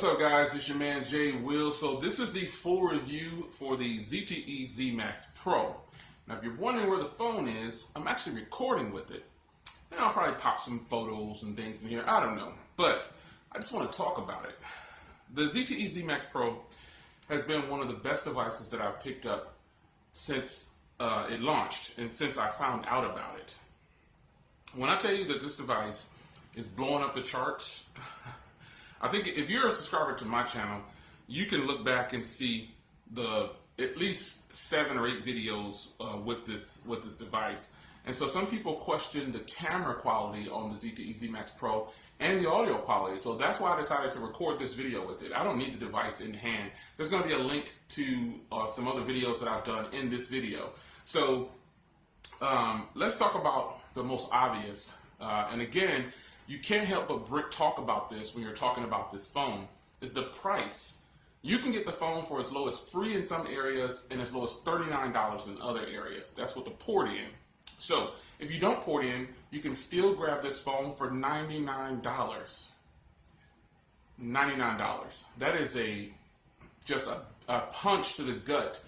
What's up, guys? It's your man Jay Will. So this is the full review for the ZTE ZMax Pro. Now, if you're wondering where the phone is, I'm actually recording with it. And I'll probably pop some photos and things in here. I don't know. But I just want to talk about it. The ZTE ZMax Pro has been one of the best devices that I've picked up since it launched and since I found out about it. When I tell you that this device is blowing up the charts, I think if you're a subscriber to my channel, you can look back and see the at least 7 or 8 videos with this device. And so some people question the camera quality on the ZTE ZMax Pro and the audio quality. So that's why I decided to record this video with it. I don't need the device in hand. There's going to be a link to some other videos that I've done in this video. So let's talk about the most obvious. And again, you can't help but talk about this when you're talking about this phone, is the price. You can get the phone for as low as free in some areas and as low as $39 in other areas. That's with the port in. So if you don't port in, you can still grab this phone for $99. $99. That is just a punch to the gut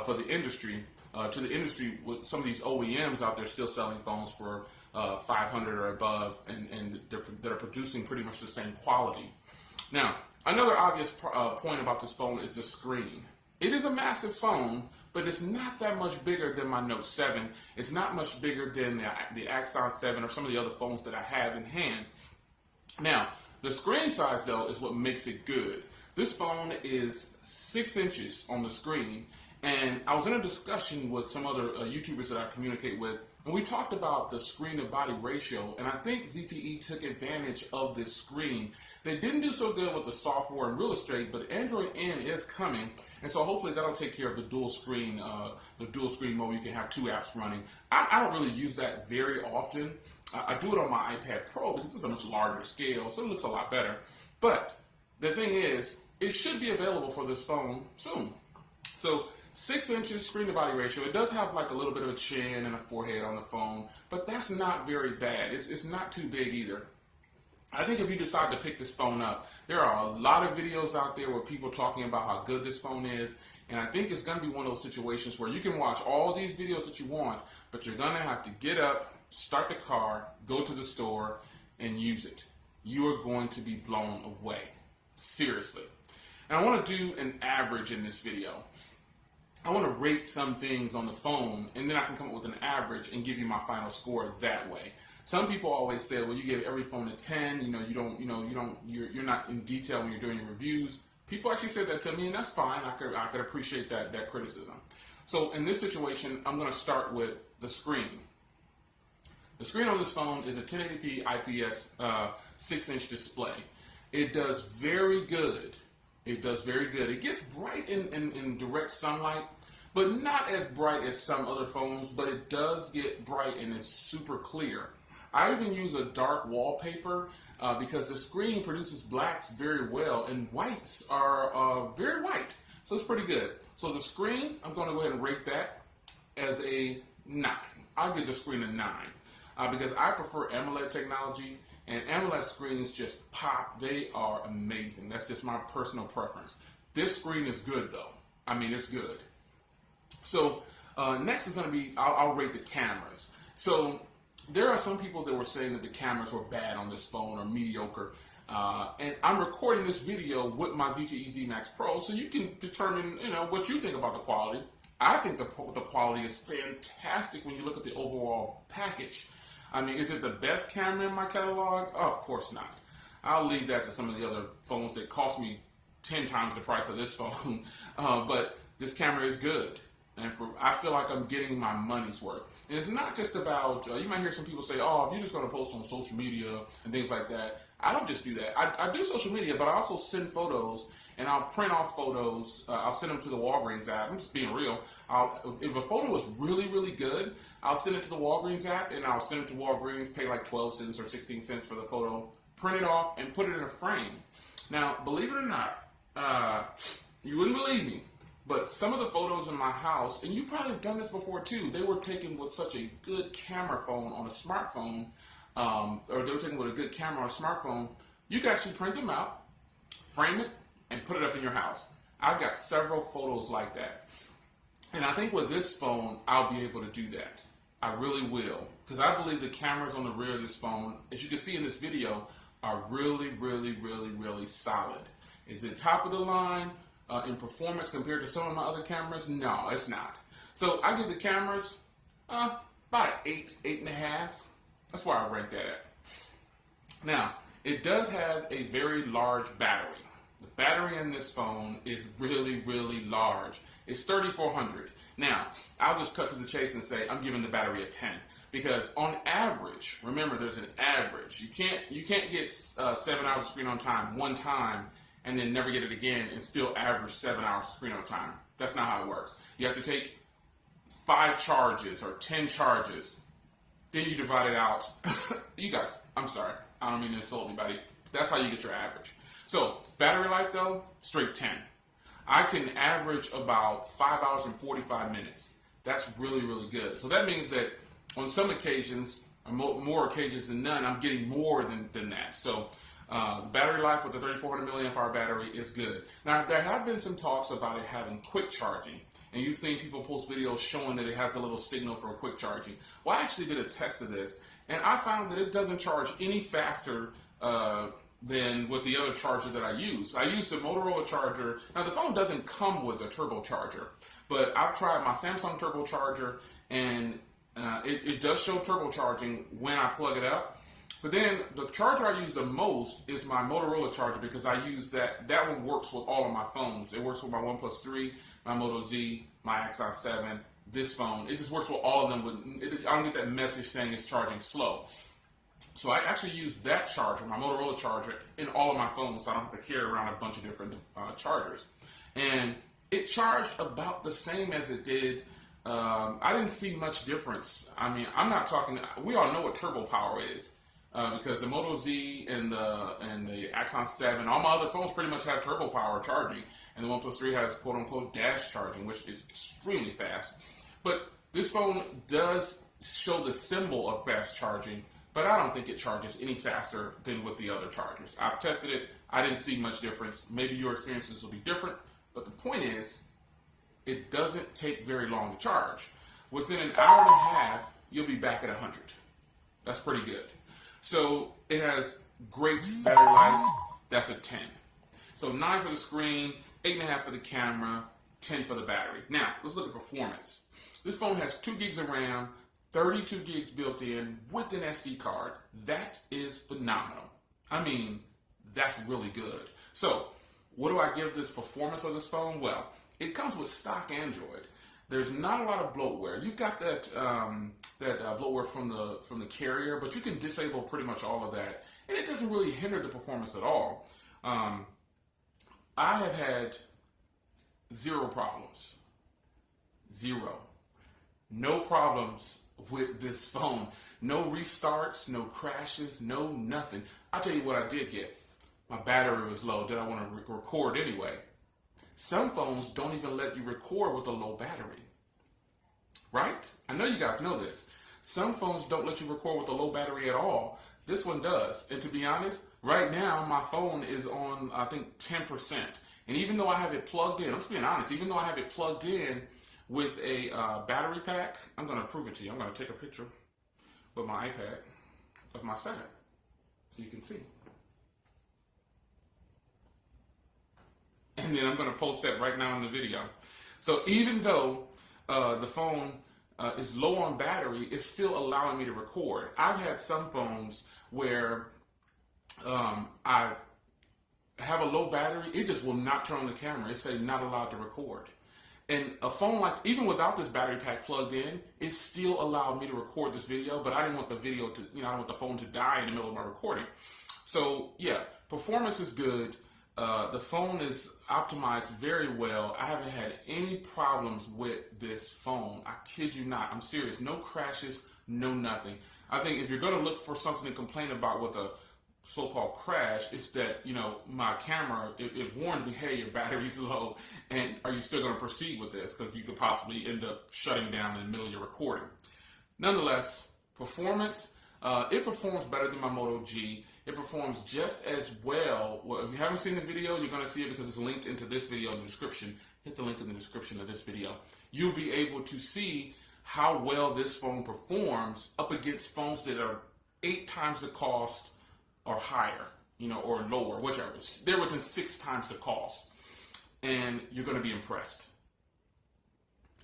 for the industry. To the industry, with some of these OEMs out there still selling phones for $500 or above, and that are producing pretty much the same quality. Now, another obvious point about this phone is the screen. It is a massive phone, but it's not that much bigger than my Note 7. It's not much bigger than the Axon 7 or some of the other phones that I have in hand. Now, the screen size, though, is what makes it good. This phone is 6 inches on the screen, and I was in a discussion with some other YouTubers that I communicate with, and we talked about the screen-to-body ratio, and I think ZTE took advantage of this screen. They didn't do so good with the software and real estate, but Android N is coming, and so hopefully that'll take care of the dual screen mode. You can have 2 apps running. I don't really use that very often. I do it on my iPad Pro because it's a much larger scale, so it looks a lot better. But the thing is, it should be available for this phone soon. So 6 inches screen-to-body ratio. It does have like a little bit of a chin and a forehead on the phone, but that's not very bad. It's not too big either. I think if you decide to pick this phone up, there are a lot of videos out there where people talking about how good this phone is, and I think it's going to be one of those situations where you can watch all these videos that you want, but you're going to have to get up, start the car, go to the store, and use it. You are going to be blown away. Seriously. And I want to do an average in this video. I want to rate some things on the phone, and then I can come up with an average and give you my final score that way. Some people always say, well, you give every phone a 10, you're not in detail when you're doing your reviews. People actually said that to me, and that's fine. I could appreciate that criticism. So in this situation, I'm going to start with the screen. The screen on this phone is a 1080p IPS 6-inch display. It does very good. It does very good. It gets bright in direct sunlight, but not as bright as some other phones, but it does get bright and it's super clear. I even use a dark wallpaper because the screen produces blacks very well and whites are very white. So it's pretty good. So the screen, I'm going to go ahead and rate that as a 9. I'll give the screen a 9 because I prefer AMOLED technology. And AMOLED screens just pop. They are amazing. That's just my personal preference. This screen is good, though. I mean, it's good. So next is going to be, I'll rate the cameras. So there are some people that were saying that the cameras were bad on this phone or mediocre. And I'm recording this video with my ZTE ZMax Pro, so you can determine, what you think about the quality. I think the quality is fantastic when you look at the overall package. I mean, is it the best camera in my catalog? Oh, of course not. I'll leave that to some of the other phones that cost me 10 times the price of this phone. But this camera is good. And I feel like I'm getting my money's worth. And it's not just about, you might hear some people say, oh, if you're just going to post on social media and things like that. I don't just do that. I do social media, but I also send photos, and I'll print off photos. I'll send them to the Walgreens app. I'm just being real. If a photo is really, really good, I'll send it to the Walgreens app, and I'll send it to Walgreens, pay like 12 cents or 16 cents for the photo, print it off, and put it in a frame. Now, believe it or not, you wouldn't believe me, but some of the photos in my house, and you probably have done this before too, they were taken with such a good camera phone on a smartphone, or they were taken with a good camera on a smartphone, you can actually print them out, frame it, and put it up in your house. I've got several photos like that. And I think with this phone, I'll be able to do that. I really will. Because I believe the cameras on the rear of this phone, as you can see in this video, are really, really, really, really solid. Is it top of the line in performance compared to some of my other cameras? No, it's not. So I give the cameras about an 8, 8.5. That's where I rank that at. Now, it does have a very large battery. The battery in this phone is really, really large. It's 3400. Now, I'll just cut to the chase and say I'm giving the battery a 10 because on average, remember there's an average. You can't get 7 hours of screen on time one time and then never get it again and still average 7 hours of screen on time. That's not how it works. You have to take 5 charges or 10 charges. Then you divide it out. You guys, I'm sorry. I don't mean to insult anybody. That's how you get your average. So, battery life though, straight 10. I can average about 5 hours and 45 minutes. That's really, really good. So that means that on some occasions, or more occasions than none, I'm getting more than that. So the battery life with the 3400 milliamp hour battery is good. Now, there have been some talks about it having quick charging. And you've seen people post videos showing that it has a little signal for quick charging. Well, I actually did a test of this, and I found that it doesn't charge any faster than with the other charger that I use. I use the Motorola charger. Now, the phone doesn't come with a turbo charger, but I've tried my Samsung turbo charger, and it does show turbo charging when I plug it up. But then the charger I use the most is my Motorola charger because I use that. That one works with all of my phones. It works with my Oneplus 3, my Moto Z, my Axon 7, this phone. It just works with all of them. I don't get that message saying it's charging slow. So I actually use that charger, my Motorola charger, in all of my phones. So I don't have to carry around a bunch of different chargers. And it charged about the same as it did. I didn't see much difference. I mean, I'm not talking. We all know what turbo power is. Because the Moto Z and the Axon 7, all my other phones pretty much have turbo power charging, and the OnePlus 3 has quote-unquote dash charging, which is extremely fast. But this phone does show the symbol of fast charging, but I don't think it charges any faster than with the other chargers. I've tested it. I didn't see much difference. Maybe your experiences will be different, but the point is, it doesn't take very long to charge. Within an hour and a half, you'll be back at 100. That's pretty good. So it has great battery life. That's a 10. So 9 for the screen, 8.5 for the camera, 10 for the battery. Now, let's look at performance. This phone has 2 gigs of RAM, 32 gigs built in with an SD card. That is phenomenal. I mean, that's really good. So, what do I give this performance of this phone? Well, it comes with stock Android. There's not a lot of bloatware. You've got that bloatware from the carrier, but you can disable pretty much all of that, and it doesn't really hinder the performance at all. I have had 0 problems. 0. No problems with this phone. No restarts, no crashes, no nothing. I'll tell you what I did get. My battery was low. Did I want to record anyway? Some phones don't even let you record with a low battery. Right? I know you guys know this. Some phones don't let you record with a low battery at all. This one does. And to be honest, right now my phone is on, I think, 10%. And even though I have it plugged in, I'm just being honest, even though I have it plugged in with a battery pack, I'm going to prove it to you. I'm going to take a picture with my iPad of my setup so you can see. And then I'm going to post that right now in the video. So even though the phone is low on battery, it's still allowing me to record. I've had some phones where I have a low battery, it just will not turn on the camera. It say not allowed to record. And a phone like, even without this battery pack plugged in, it still allowed me to record this video, but I didn't want the video to, I don't want the phone to die in the middle of my recording. So yeah, performance is good. The phone is optimized very well. I haven't had any problems with this phone. I kid you not. I'm serious. No crashes, no nothing. I think if you're going to look for something to complain about with a so-called crash, it's that, my camera, it warned me, hey, your battery's low, and are you still going to proceed with this? Because you could possibly end up shutting down in the middle of your recording. Nonetheless, performance, it performs better than my Moto G. it performs just as well. Well, if you haven't seen the video, you're going to see it because it's linked into this video in the description. Hit the link in the description of this video. You'll be able to see how well this phone performs up against phones that are 8 times the cost or higher, or lower, whichever. They're within 6 times the cost. And you're going to be impressed.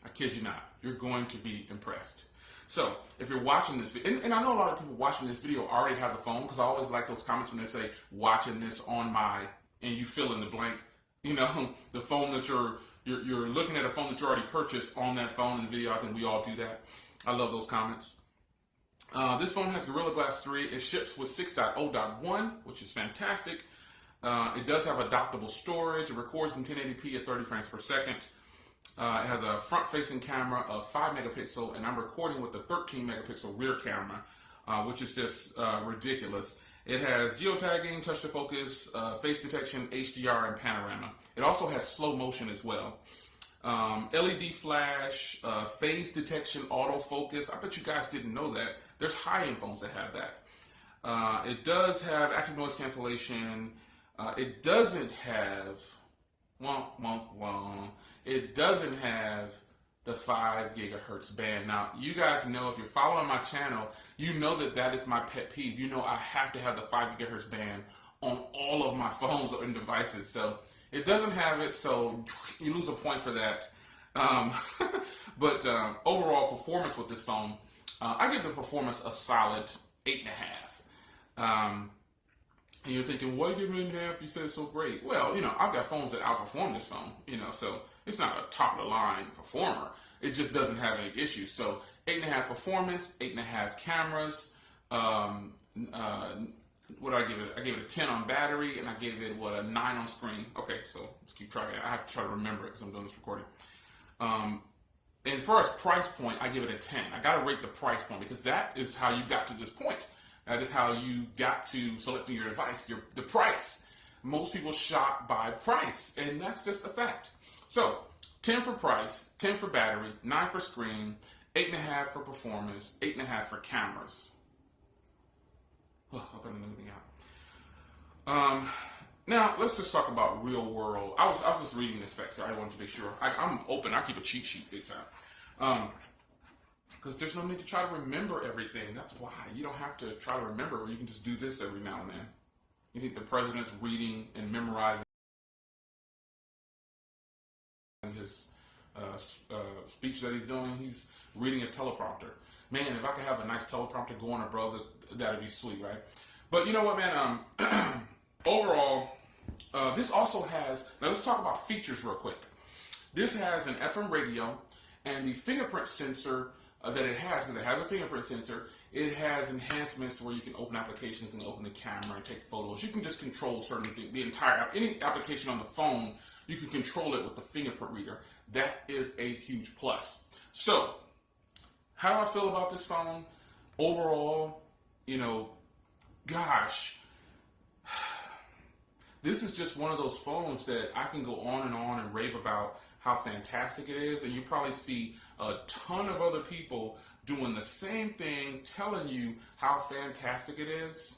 I kid you not. You're going to be impressed. So, if you're watching this video, and I know a lot of people watching this video already have the phone, because I always like those comments when they say, watching this on my, and you fill in the blank, the phone that you're looking at a phone that you already purchased on that phone in the video. I think we all do that. I love those comments. This phone has Gorilla Glass 3. It ships with 6.0.1, which is fantastic. It does have adoptable storage. It records in 1080p at 30 frames per second. It has a front-facing camera of 5 megapixel, and I'm recording with a 13 megapixel rear camera, which is just ridiculous. It has geotagging, touch to focus, face detection, HDR, and panorama. It also has slow motion as well. LED flash, phase detection, autofocus. I bet you guys didn't know that. There's high-end phones that have that. It does have active noise cancellation. It doesn't have... It doesn't have the 5 gigahertz band. Now, you guys know, if you're following my channel, you know that is my pet peeve. You know I have to have the 5 gigahertz band on all of my phones and devices. So it doesn't have it, so you lose a point for that. But overall performance with this phone, I give the performance a solid 8.5. And you're thinking, why give it 8.5? You said it's so great. Well, I've got phones that outperform this phone, so it's not a top-of-the-line performer. It just doesn't have any issues. So 8.5 performance, 8.5 cameras. What did I give it? I gave it a 10 on battery, and I gave it, a 9 on screen. Okay, so let's keep trying. I have to try to remember it because I'm doing this recording. And as far as price point, I give it a 10. I got to rate the price point because that is how you got to this point. That is how you got to selecting your device, the price. Most people shop by price, and that's just a fact. So, 10 for price, 10 for battery, 9 for screen, 8.5 for performance, 8.5 for cameras. Oh, I hope I didn't leave anything out. Now, let's just talk about real world. I was just reading the specs here. I wanted to make sure. I'm open. I keep a cheat sheet big time. Because there's no need to try to remember everything. That's why. You don't have to try to remember. You can just do this every now and then. You think the president's reading and memorizing his speech that he's doing? He's reading a teleprompter. Man, if I could have a nice teleprompter going above it, that'd be sweet, right? But you know what, man? Overall, this also has... Now, let's talk about features real quick. This has an FM radio, and the fingerprint sensor... that it has, because it has a fingerprint sensor, it has enhancements to where you can open applications and open the camera and take photos. You can just control certain things. Any application on the phone, you can control it with the fingerprint reader. That is a huge plus. So, how do I feel about this phone? Overall, gosh, this is just one of those phones that I can go on and rave about how fantastic it is, and you probably see a ton of other people doing the same thing, telling you how fantastic it is.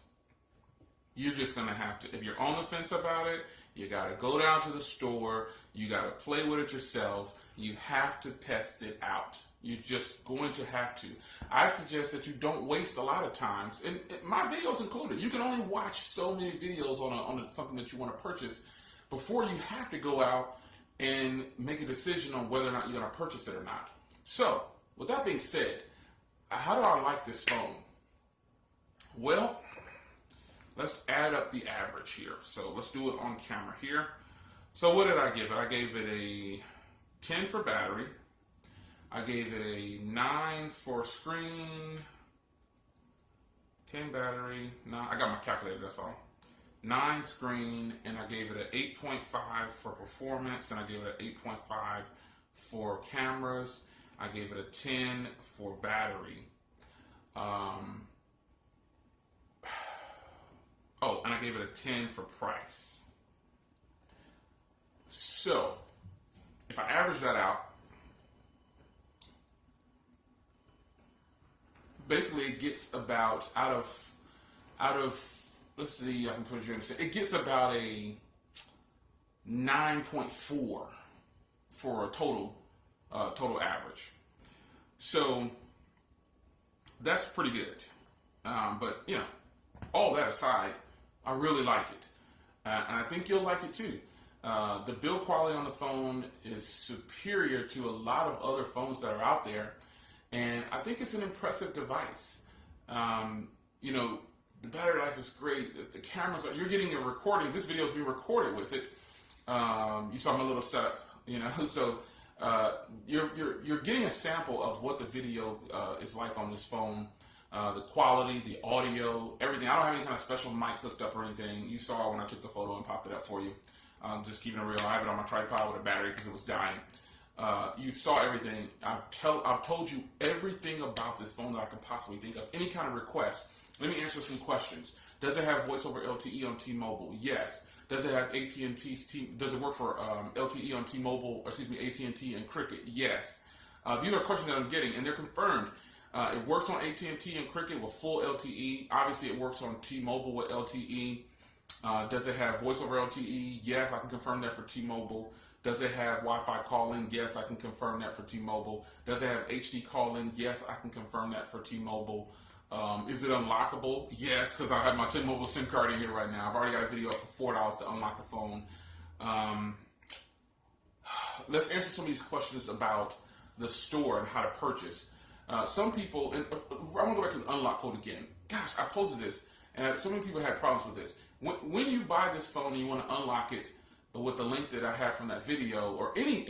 You're just going to have to, if you're on the fence about it, you got to go down to the store, you got to play with it yourself, you have to test it out. You're just going to have to. I suggest that you don't waste a lot of times, and my videos included. You can only watch so many videos on something that you want to purchase before you have to go out and make a decision on whether or not you're going to purchase it or not. So, with that being said, how do I like this phone? Well, let's add up the average here. So, let's do it on camera here. So, what did I give it? I gave it a 10 for battery. I gave it a 9 for screen. 10 battery. 9. I got my calculator, that's all. 9 screen, and I gave it an 8.5 for performance, and I gave it an 8.5 for cameras. I gave it a 10 for battery. And I gave it a 10 for price. So, if I average that out, basically it gets about out of let's see, I can put you in. It gets about a 9.4 for a total average. So that's pretty good. But you know, all that aside, I really like it, and I think you'll like it too. The build quality on the phone is superior to a lot of other phones that are out there, and I think it's an impressive device. You know, the battery life is great. The cameras you're getting a recording. This video is being recorded with it. You saw my little setup, you know, so you're getting a sample of what the video is like on this phone. The quality, the audio, everything. I don't have any kind of special mic hooked up or anything. You saw when I took the photo and popped it up for you. Just keeping it real. I have it on my tripod with a battery because it was dying. You saw everything. I've told you everything about this phone that I can possibly think of. Any kind of request. Let me answer some questions. Does it have voice over LTE on T-Mobile? Yes. Does it have AT&T? Does it work for LTE on T-Mobile? Or excuse me, AT&T and Cricket? Yes. These are questions that I'm getting, and they're confirmed. It works on AT&T and Cricket with full LTE. Obviously, it works on T-Mobile with LTE. Does it have voice over LTE? Yes, I can confirm that for T-Mobile. Does it have Wi-Fi calling? Yes, I can confirm that for T-Mobile. Does it have HD calling? Yes, I can confirm that for T-Mobile. Is it unlockable? Yes, because I have my T-Mobile SIM card in here right now. I've already got a video up for $4 to unlock the phone. Let's answer some of these questions about the store and how to purchase. Some people, and I'm going to go back to the unlock code again. Gosh, I posted this, and so many people had problems with this. When you buy this phone and you want to unlock it with the link that I have from that video, or any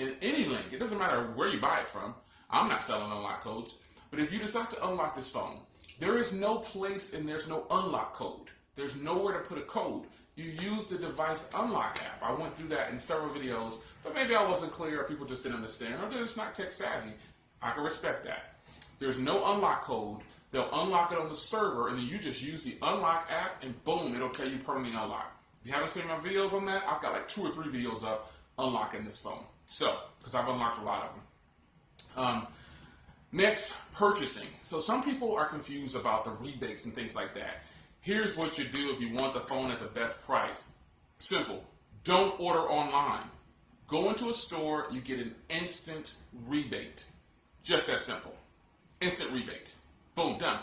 link, it doesn't matter where you buy it from. I'm not selling unlock codes. But if you decide to unlock this phone, there is no place and there's no unlock code. There's nowhere to put a code. You use the device unlock app. I went through that in several videos, but maybe I wasn't clear, or people just didn't understand, or they're just not tech savvy. I can respect that. There's no unlock code. They'll unlock it on the server, and then you just use the unlock app, and boom, it'll tell you permanently unlock. If you haven't seen my videos on that, I've got like 2 or 3 videos up unlocking this phone. So, because I've unlocked a lot of them. Next, purchasing. So some people are confused about the rebates and things like that. Here's what you do if you want the phone at the best price. Simple. Don't order online. Go into a store, you get an instant rebate. Just that simple. Instant rebate. Boom, done.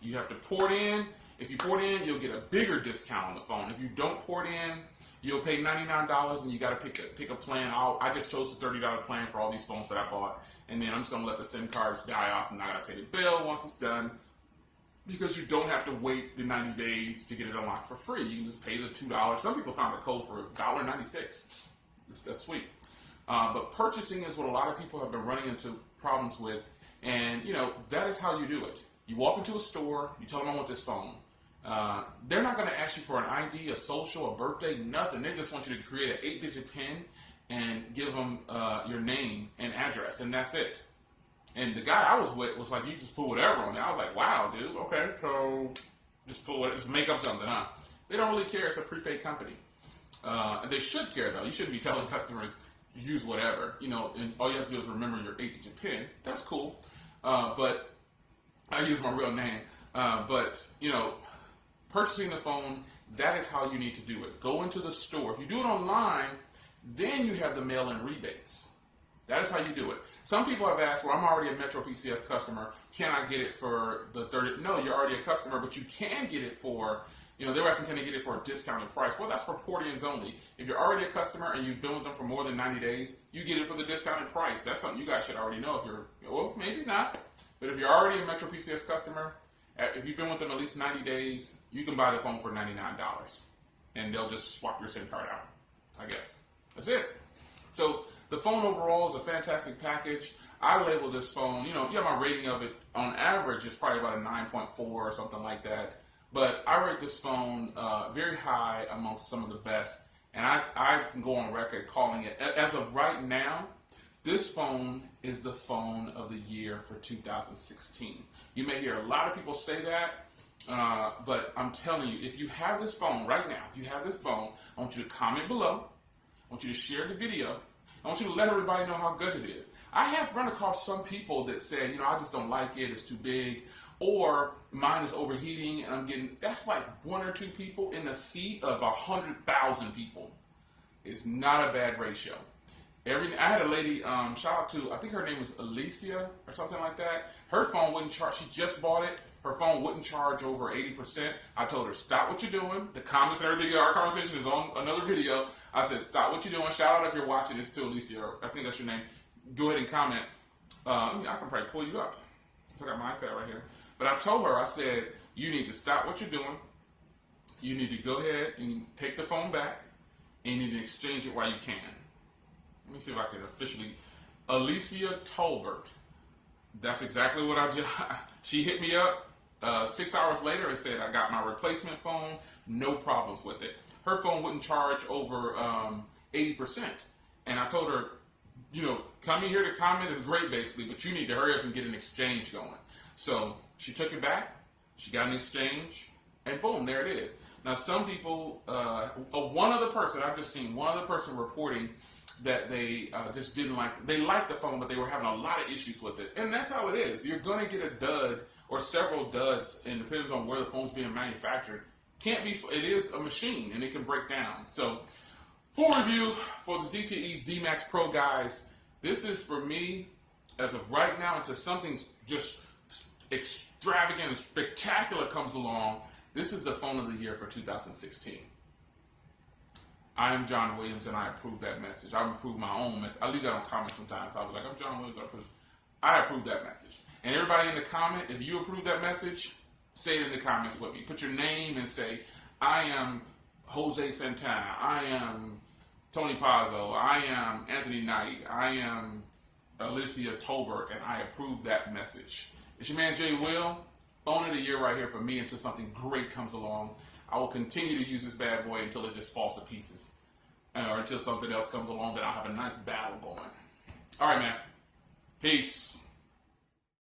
You have to port in. If you port in, you'll get a bigger discount on the phone. If you don't port in, you'll pay $99 and you got to pick a plan. I just chose the $30 plan for all these phones that I bought. And then I'm just going to let the SIM cards die off and I got to pay the bill once it's done. Because you don't have to wait the 90 days to get it unlocked for free. You can just pay the $2. Some people found a code for $1.96. That's sweet. But purchasing is what a lot of people have been running into problems with. And, you know, that is how you do it. You walk into a store, you tell them I want this phone. They're not going to ask you for an ID, a social, a birthday, nothing. They just want you to create an 8-digit PIN and give them your name and address, and that's it. And the guy I was with was like, you just put whatever on there. I was like, wow, dude, okay, so just make up something, huh? They don't really care. It's a prepaid company. They should care, though. You shouldn't be telling customers, use whatever, you know, and all you have to do is remember your 8-digit PIN. That's cool. But I use my real name. But, you know, purchasing the phone, that is how you need to do it. Go into the store. If you do it online, then you have the mail-in rebates. That is how you do it. Some people have asked, well, I'm already a Metro PCS customer. Can I get it for the 30? No, you're already a customer, but you can get it for, you know, they were asking, can they get it for a discounted price? Well, that's for port-ins only. If you're already a customer and you've been with them for more than 90 days, you get it for the discounted price. That's something you guys should already know if you're, well, maybe not. But if you're already a Metro PCS customer, if you've been with them at least 90 days, you can buy the phone for $99. And they'll just swap your SIM card out, I guess. That's it. So the phone overall is a fantastic package. I label this phone, you know, yeah, my rating of it on average is probably about a 9.4 or something like that. But I rate this phone very high amongst some of the best. And I can go on record calling it, as of right now, this phone is the phone of the year for 2016. You may hear a lot of people say that, but I'm telling you, if you have this phone right now, if you have this phone, I want you to comment below. I want you to share the video. I want you to let everybody know how good it is. I have run across some people that say, you know, I just don't like it, it's too big, or mine is overheating and I'm getting, that's like 1 or 2 people in a sea of 100,000 people. It's not a bad ratio. I had a lady, shout out to, I think her name was Alicia or something like that. Her phone wouldn't charge. She just bought it. Her phone wouldn't charge over 80%. I told her, stop what you're doing. The comments and everything, our conversation is on another video. I said, stop what you're doing. Shout out if you're watching this to Alicia. I think that's your name. Go ahead and comment. I can probably pull you up since I got my iPad right here. But I told her, I said, you need to stop what you're doing. You need to go ahead and take the phone back. And you need to exchange it while you can. Let me see if I can officially. Alicia Tolbert. That's exactly what I just. She hit me up 6 hours later and said, I got my replacement phone. No problems with it. Her phone wouldn't charge over 80%. And I told her, coming here to comment is great basically, but you need to hurry up and get an exchange going. So she took it back. She got an exchange. And boom, there it is. Now, some people, one other person, I've just seen one other person reporting that they just didn't they liked the phone, but they were having a lot of issues with it. And that's how it is. You're going to get a dud or several duds, and depending on where the phone's being manufactured, it is a machine, and it can break down. So, full review for the ZTE ZMax Pro, guys. This is for me, as of right now, until something just extravagant and spectacular comes along. This is the phone of the year for 2016. I am John Williams, and I approve that message. I approve my own message. I leave that on comments sometimes. I'll be like, I'm John Williams, I approve that message. And everybody in the comment, if you approve that message, say it in the comments with me. Put your name and say, I am Jose Santana. I am Tony Pazzo. I am Anthony Knight. I am Alicia Tolbert, and I approve that message. It's your man, Jay Will. Phone of the year right here for me until something great comes along. I will continue to use this bad boy until it just falls to pieces. Or until something else comes along that I'll have a nice battle going. All right, man. Peace.